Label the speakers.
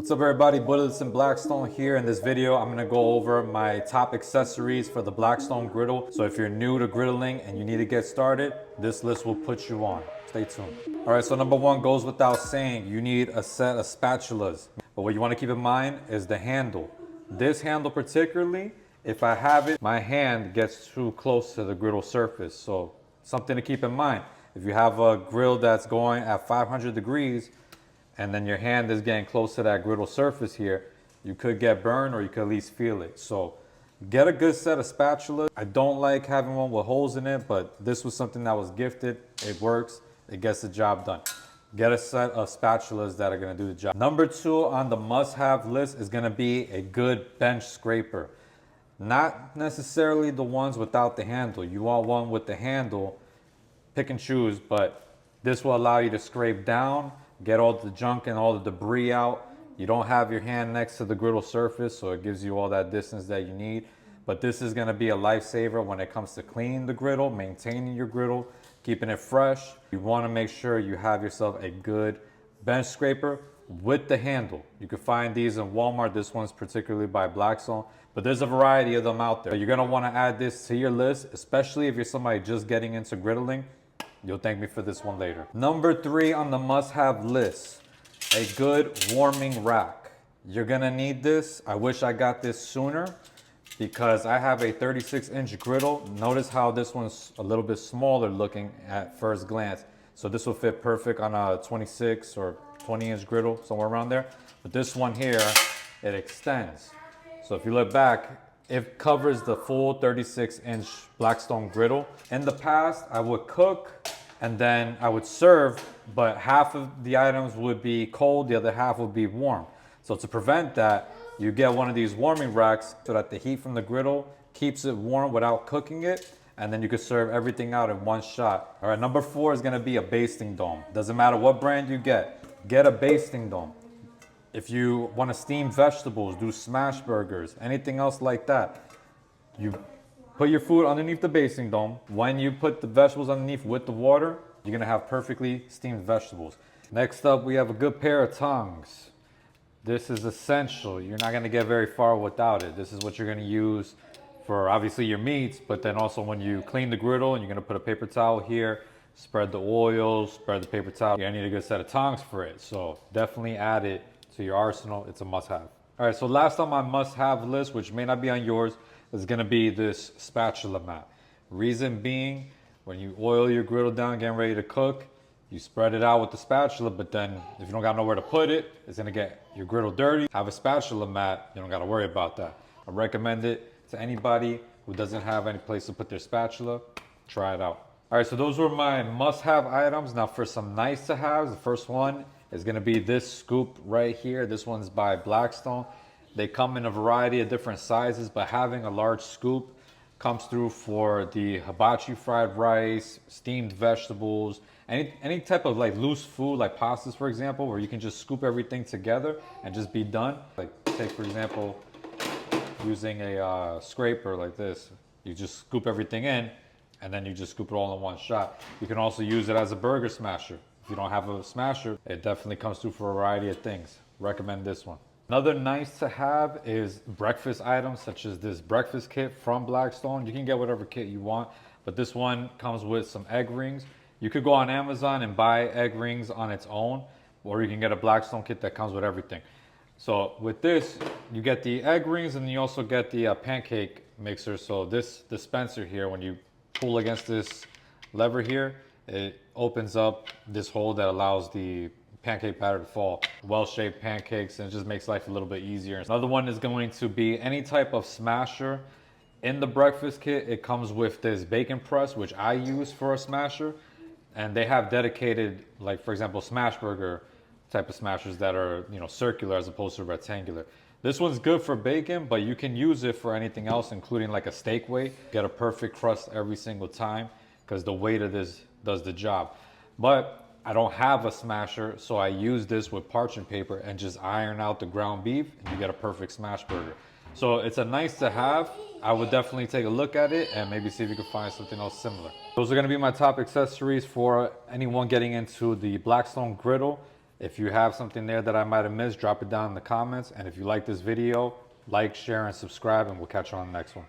Speaker 1: What's up everybody, Bullets and Blackstone here. In this video, I'm gonna go over my top accessories for the Blackstone Griddle. So if you're new to griddling and you need to get started, this list will put you on. Stay tuned. All right, so number one goes without saying, you need a set of spatulas. But what you wanna keep in mind is the handle. This handle particularly, if I have it, my hand gets too close to the griddle surface. So something to keep in mind. If you have a grill that's going at 500 degrees, and then your hand is getting close to that griddle surface here, you could get burned or you could at least feel it. So get a good set of spatulas. I don't like having one with holes in it, but this was something that was gifted. It works, it gets the job done. Get a set of spatulas that are gonna do the job. Number two on the must-have list is gonna be a good bench scraper. Not necessarily the ones without the handle. You want one with the handle, pick and choose, but this will allow you to scrape down, get all the junk and all the debris out. You don't have your hand next to the griddle surface, so it gives you all that distance that you need. But this is gonna be a lifesaver when it comes to cleaning the griddle, maintaining your griddle, keeping it fresh. You wanna make sure you have yourself a good bench scraper with the handle. You can find these in Walmart. This one's particularly by Blackstone, but there's a variety of them out there. You're gonna wanna add this to your list, especially if you're somebody just getting into griddling. You'll thank me for this one later. Number three on the must-have list, a good warming rack. You're gonna need this. I wish I got this sooner because I have a 36-inch griddle. Notice how this one's a little bit smaller looking at first glance. So this will fit perfect on a 26 or 20-inch griddle, somewhere around there. But this one here, it extends. So if you look back, it covers the full 36-inch Blackstone griddle. In the past, I would cook and then I would serve, but half of the items would be cold, the other half would be warm. So to prevent that, you get one of these warming racks so that the heat from the griddle keeps it warm without cooking it, and then you can serve everything out in one shot. All right, number four is gonna be a basting dome. Doesn't matter what brand you get a basting dome. If you want to steam vegetables, do smash burgers, anything else like that, you put your food underneath the basting dome. When you put the vegetables underneath with the water, you're gonna have perfectly steamed vegetables. Next up, we have a good pair of tongs. This is essential. You're not gonna get very far without it. This is what you're gonna use for obviously your meats, but then also when you clean the griddle and you're gonna put a paper towel here, spread the oil, spread the paper towel. You're gonna need a good set of tongs for it. So definitely add it to your arsenal. It's a must-have. All right, so last on my must-have list, which may not be on yours, is gonna be this spatula mat. Reason being, when you oil your griddle down, getting ready to cook, you spread it out with the spatula, but then if you don't got nowhere to put it, it's gonna get your griddle dirty. Have a spatula mat, you don't gotta worry about that. I recommend it to anybody who doesn't have any place to put their spatula. Try it out. All right, so those were my must-have items. Now for some nice-to-haves, the first one is gonna be this scoop right here. This one's by Blackstone. They come in a variety of different sizes, but having a large scoop comes through for the hibachi fried rice, steamed vegetables, any type of like loose food, like pastas, for example, where you can just scoop everything together and just be done. Like take, for example, using a scraper like this. You just scoop everything in, and then you just scoop it all in one shot. You can also use it as a burger smasher. If you don't have a smasher, it definitely comes through for a variety of things. Recommend this one. Another nice to have is breakfast items such as this breakfast kit from Blackstone. You can get whatever kit you want, but this one comes with some egg rings. You could go on Amazon and buy egg rings on its own, or you can get a Blackstone kit that comes with everything. So with this, you get the egg rings and you also get the pancake mixer. So this dispenser here, when you pull against this lever here, it opens up this hole that allows the pancake batter to fall. Well-shaped pancakes, and it just makes life a little bit easier. Another one is going to be any type of smasher. In the breakfast kit, it comes with this bacon press, which I use for a smasher. And they have dedicated, like for example, smash burger type of smashers that are, you know, circular as opposed to rectangular. This one's good for bacon, but you can use it for anything else, including like a steak weight. Get a perfect crust every single time because the weight of this does the job. But I don't have a smasher, so I use this with parchment paper and just iron out the ground beef, and you get a perfect smash burger. So it's a nice to have. I would definitely take a look at it and maybe see if you can find something else similar. Those are gonna be my top accessories for anyone getting into the Blackstone Griddle. If you have something there that I might have missed, drop it down in the comments. And if you like this video, like, share, and subscribe, and we'll catch you on the next one.